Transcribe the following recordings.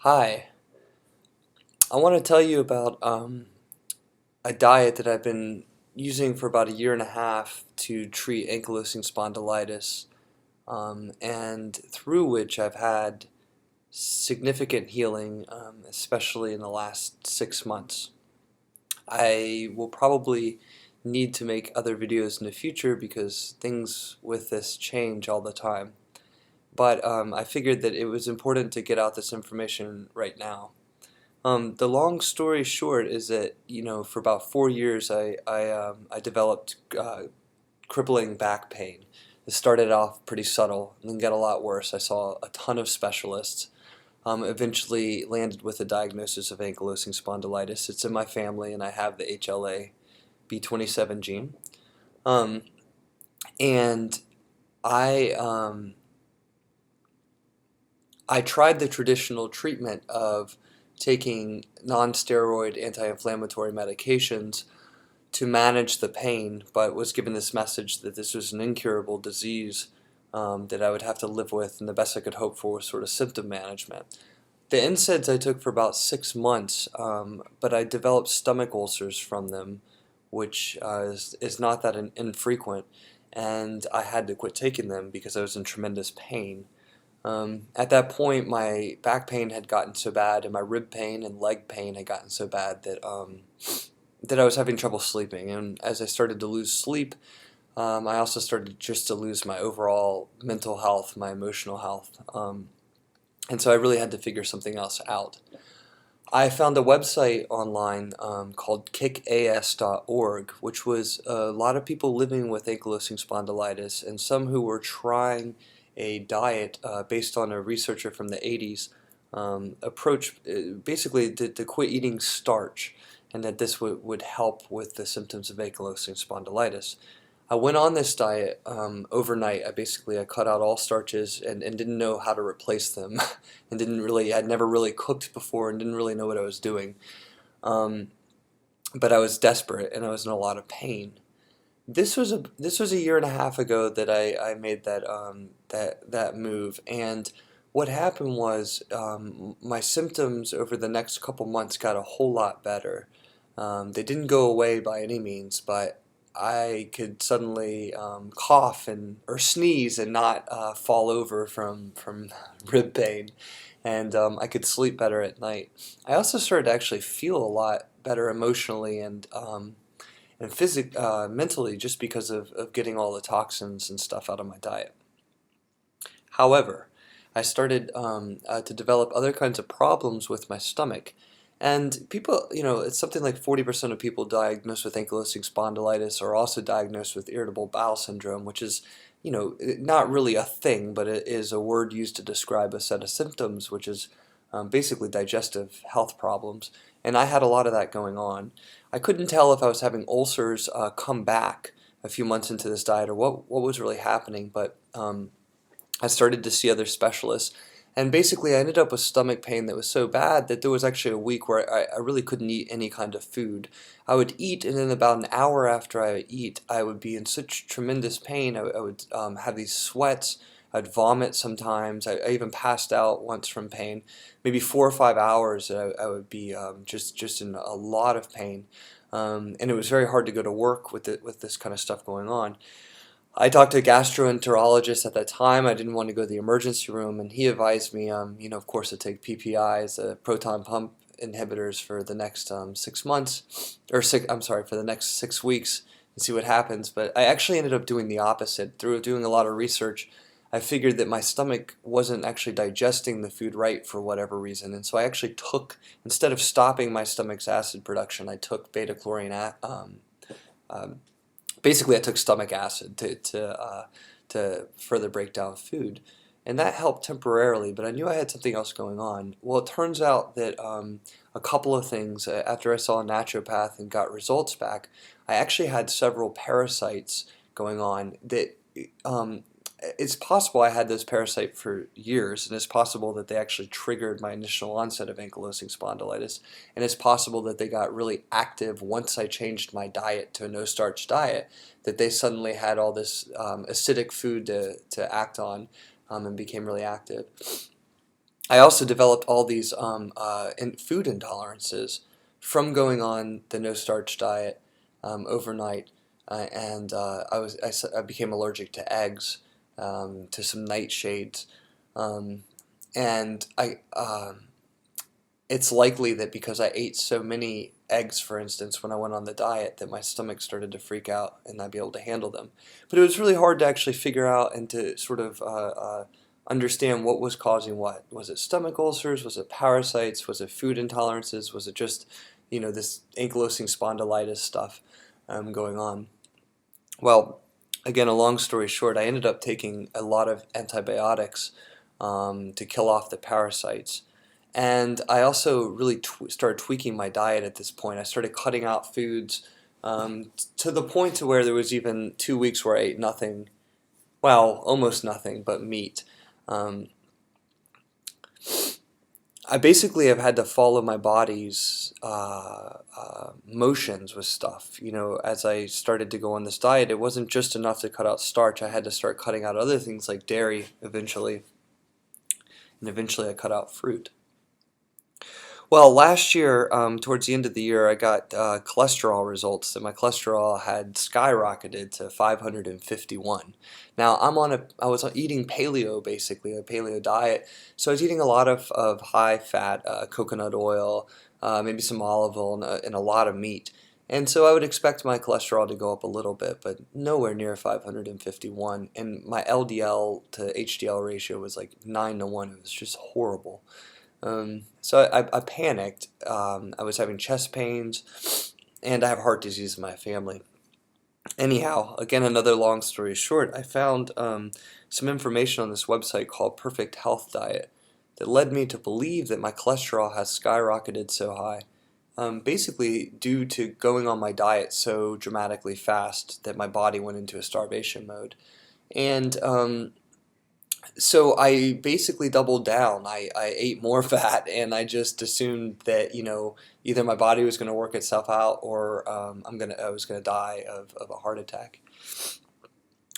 Hi, I want to tell you about a diet that I've been using for about a year and a half to treat ankylosing spondylitis, and through which I've had significant healing, especially in the last 6 months. I will probably need to make other videos in the future because things with this change all the time. But I figured that it was important to get out this information right now. The long story short is that, for about 4 years I developed crippling back pain. It started off pretty subtle and then got a lot worse. I saw a ton of specialists. Eventually landed with a diagnosis of ankylosing spondylitis. It's in my family and I have the HLA-B27 gene. Um, and I, um, I tried the traditional treatment of taking non-steroid anti-inflammatory medications to manage the pain, but was given this message that this was an incurable disease that I would have to live with, and the best I could hope for was sort of symptom management. The NSAIDs I took for about 6 months, but I developed stomach ulcers from them, which is not that infrequent, and I had to quit taking them because I was in tremendous pain. At that point, my back pain had gotten so bad, and my rib pain and leg pain had gotten so bad that I was having trouble sleeping. And as I started to lose sleep, I also started just to lose my overall mental health, my emotional health. And so I really had to figure something else out. I found a website online called kickas.org, which was a lot of people living with ankylosing spondylitis and some who were trying a diet based on a researcher from the 80s approach, basically to quit eating starch, and that this would help with the symptoms of ankylosing spondylitis. I went on this diet overnight. I cut out all starches and didn't know how to replace them, and I'd never really cooked before and didn't really know what I was doing. Um, but I was desperate and I was in a lot of pain. This was a year and a half ago that I made that move, and what happened was my symptoms over the next couple months got a whole lot better. They didn't go away by any means, but I could suddenly cough and or sneeze and not fall over from rib pain, and I could sleep better at night. I also started to actually feel a lot better emotionally and mentally, just because of getting all the toxins and stuff out of my diet. However, I started to develop other kinds of problems with my stomach. And people, it's something like 40% of people diagnosed with ankylosing spondylitis are also diagnosed with irritable bowel syndrome, which is, not really a thing, but it is a word used to describe a set of symptoms, which is basically digestive health problems. And I had a lot of that going on. I couldn't tell if I was having ulcers come back a few months into this diet or what was really happening, but I started to see other specialists, and basically I ended up with stomach pain that was so bad that there was actually a week where I really couldn't eat any kind of food. I would eat, and then about an hour after I would eat, I would be in such tremendous pain. I would have these sweats. I'd vomit sometimes. I even passed out once from pain. Maybe 4 or 5 hours I would be just in a lot of pain. And it was very hard to go to work with this kind of stuff going on. I talked to a gastroenterologist at that time. I didn't want to go to the emergency room, and he advised me, of course, to take PPIs, proton pump inhibitors, for the next 6 months, or I'm sorry, for the next 6 weeks, and see what happens. But I actually ended up doing the opposite. Through doing a lot of research, I figured that my stomach wasn't actually digesting the food right for whatever reason, and so I actually took, instead of stopping my stomach's acid production, I took beta-chlorine. Um, Basically, I took stomach acid to further break down food, and that helped temporarily. But I knew I had something else going on. Well, it turns out that a couple of things. After I saw a naturopath and got results back, I actually had several parasites going on that. It's possible I had those parasites for years, and it's possible that they actually triggered my initial onset of ankylosing spondylitis, and it's possible that they got really active once I changed my diet to a no-starch diet, that they suddenly had all this acidic food to act on, and became really active. I also developed all these food intolerances from going on the no starch diet overnight, and I became allergic to eggs, to some nightshades, um, and it's likely that because I ate so many eggs, for instance, when I went on the diet, that my stomach started to freak out and not be able to handle them. But it was really hard to actually figure out and to sort of understand what was causing what. Was it stomach ulcers? Was it parasites? Was it food intolerances? Was it just, this ankylosing spondylitis stuff going on? Well, again, a long story short, I ended up taking a lot of antibiotics to kill off the parasites. And I also really started tweaking my diet at this point. I started cutting out foods to the point to where there was even 2 weeks where I ate nothing, well, almost nothing but meat. Um, I basically have had to follow my body's motions with stuff. As I started to go on this diet, it wasn't just enough to cut out starch. I had to start cutting out other things like dairy eventually, and eventually I cut out fruit. Well, last year, towards the end of the year, I got cholesterol results that my cholesterol had skyrocketed to 551. Now, I was eating paleo, basically, a paleo diet, so I was eating a lot of high-fat coconut oil, maybe some olive oil, and a lot of meat. And so I would expect my cholesterol to go up a little bit, but nowhere near 551. And my LDL to HDL ratio was like 9 to 1. It was just horrible. So I panicked. I was having chest pains, and I have heart disease in my family. Anyhow, again, another long story short, I found some information on this website called Perfect Health Diet that led me to believe that my cholesterol has skyrocketed so high, basically due to going on my diet so dramatically fast that my body went into a starvation mode. And so I basically doubled down. I ate more fat, and I just assumed that either my body was going to work itself out, or I was going to die of a heart attack.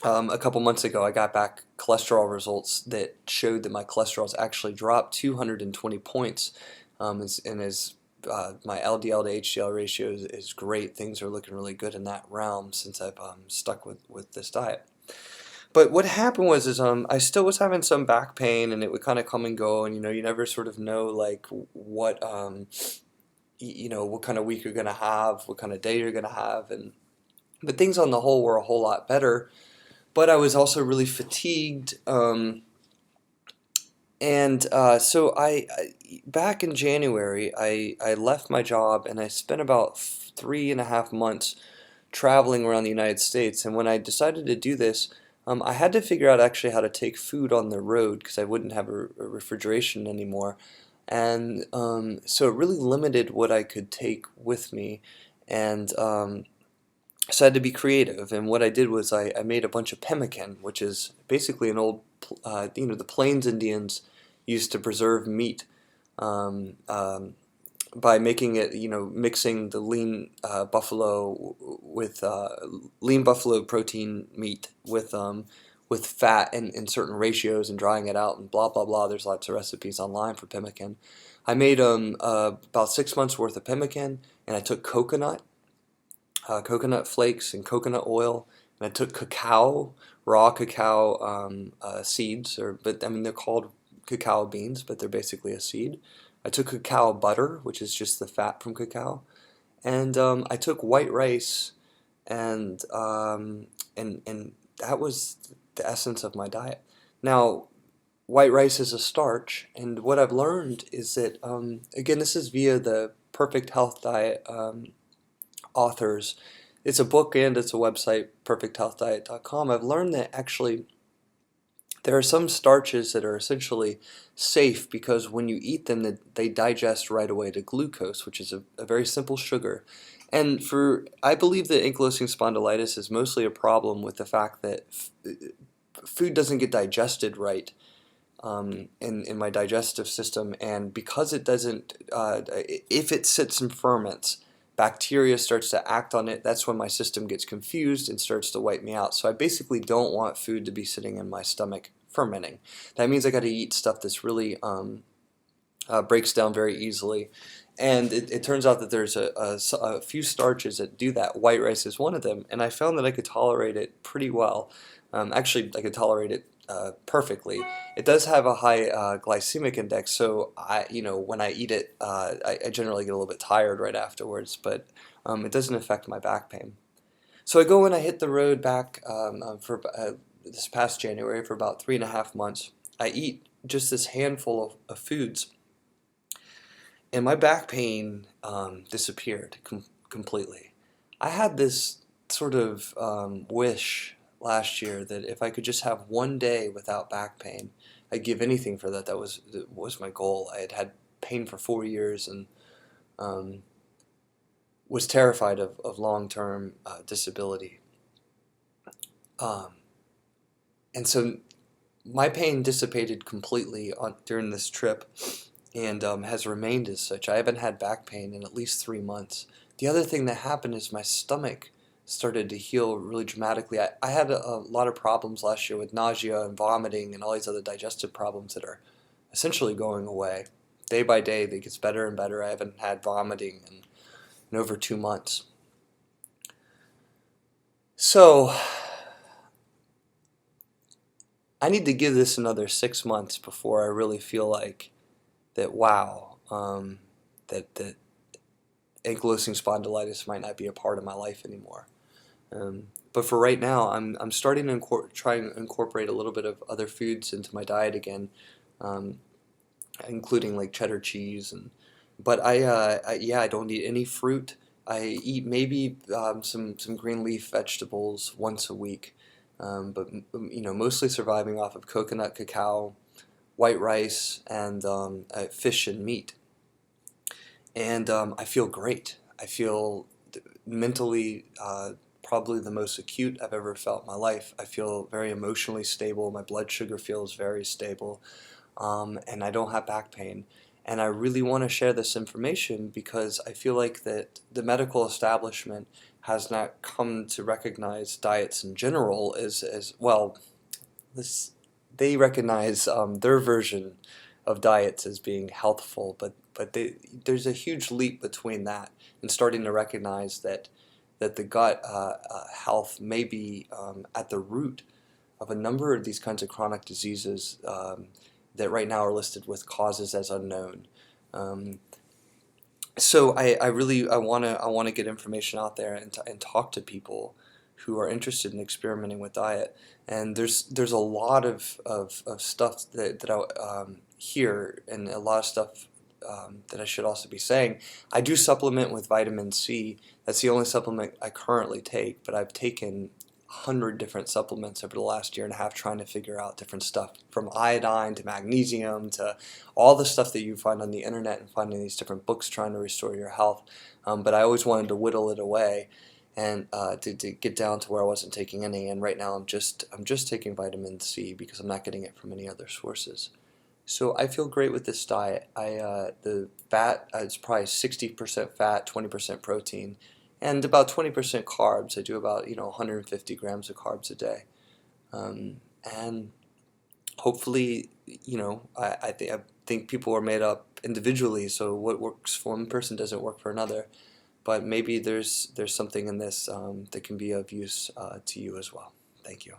A couple months ago, I got back cholesterol results that showed that my cholesterol's actually dropped 220 points, and as my LDL to HDL ratio is great. Things are looking really good in that realm since I've stuck with this diet. But what happened was I still was having some back pain, and it would kind of come and go, and you never sort of know like what what kind of week you're gonna have, what kind of day you're gonna have, but things on the whole were a whole lot better. But I was also really fatigued, and so back in January I left my job, and I spent about 3.5 months traveling around the United States. And when I decided to do this, I had to figure out actually how to take food on the road because I wouldn't have a refrigeration anymore. And so it really limited what I could take with me. And so I had to be creative. And what I did was I made a bunch of pemmican, which is basically an old, the Plains Indians used to preserve meat. Um, um, by making it, mixing the lean buffalo protein meat with fat in certain ratios and drying it out and blah blah blah. There's lots of recipes online for pemmican. I made about 6 months worth of pemmican, and I took coconut flakes and coconut oil, and I took raw cacao seeds, but I mean they're called cacao beans, but they're basically a seed. I took cacao butter, which is just the fat from cacao, and I took white rice, and and that was the essence of my diet. Now, white rice is a starch, and what I've learned is that again, this is via the Perfect Health Diet authors. It's a book and it's a website, perfecthealthdiet.com. I've learned that actually there are some starches that are essentially safe because when you eat them, they digest right away to glucose, which is a very simple sugar. And I believe that ankylosing spondylitis is mostly a problem with the fact that food doesn't get digested right in my digestive system, and because it doesn't, if it sits and ferments, bacteria starts to act on it. That's when my system gets confused and starts to wipe me out. So I basically don't want food to be sitting in my stomach fermenting. That means I got to eat stuff that's really breaks down very easily. And it turns out that there's a few starches that do that. White rice is one of them, and I found that I could tolerate it pretty well. Actually, I could tolerate it perfectly. It does have a high glycemic index, so when I eat it, I generally get a little bit tired right afterwards, but it doesn't affect my back pain. So I go and I hit the road back for this past January for about 3.5 months. I eat just this handful of foods, and my back pain disappeared completely. I had this sort of wish last year that if I could just have one day without back pain, I'd give anything for that. That was my goal. I had had pain for 4 years and um, was terrified of long-term disability. Um, and so my pain dissipated completely during this trip, and has remained as such. I haven't had back pain in at least 3 months. The other thing that happened is my stomach started to heal really dramatically. I had a lot of problems last year with nausea and vomiting and all these other digestive problems that are essentially going away. Day by day, it gets better and better. I haven't had vomiting in over 2 months. So I need to give this another 6 months before I really feel like that, wow, that ankylosing spondylitis might not be a part of my life anymore. But for right now, I'm starting to try and incorporate a little bit of other foods into my diet again, um, including like cheddar cheese. But yeah, I don't eat any fruit. I eat maybe some green leaf vegetables once a week, but mostly surviving off of coconut, cacao, white rice, and fish and meat. And I feel great. I feel mentally probably the most acute I've ever felt in my life. I feel very emotionally stable. My blood sugar feels very stable, and I don't have back pain. And I really want to share this information because I feel like that the medical establishment has not come to recognize diets in general as well. This, they recognize their version of diets as being healthful, but there's a huge leap between that and starting to recognize that the gut health may be at the root of a number of these kinds of chronic diseases that right now are listed with causes as unknown. Um, so I want to get information out there and talk to people who are interested in experimenting with diet. And there's a lot of stuff that I hear, and a lot of stuff that I should also be saying. I do supplement with vitamin C. That's the only supplement I currently take, but I've taken 100 different supplements over the last year and a half trying to figure out different stuff, from iodine to magnesium to all the stuff that you find on the internet and finding these different books trying to restore your health. But I always wanted to whittle it away and to get down to where I wasn't taking any. And right now I'm just taking vitamin C because I'm not getting it from any other sources. So I feel great with this diet. The fat, it's probably 60% fat, 20% protein, and about 20% carbs. I do about 150 grams of carbs a day, and hopefully I think people are made up individually. So what works for one person doesn't work for another. But maybe there's something in this that can be of use to you as well. Thank you.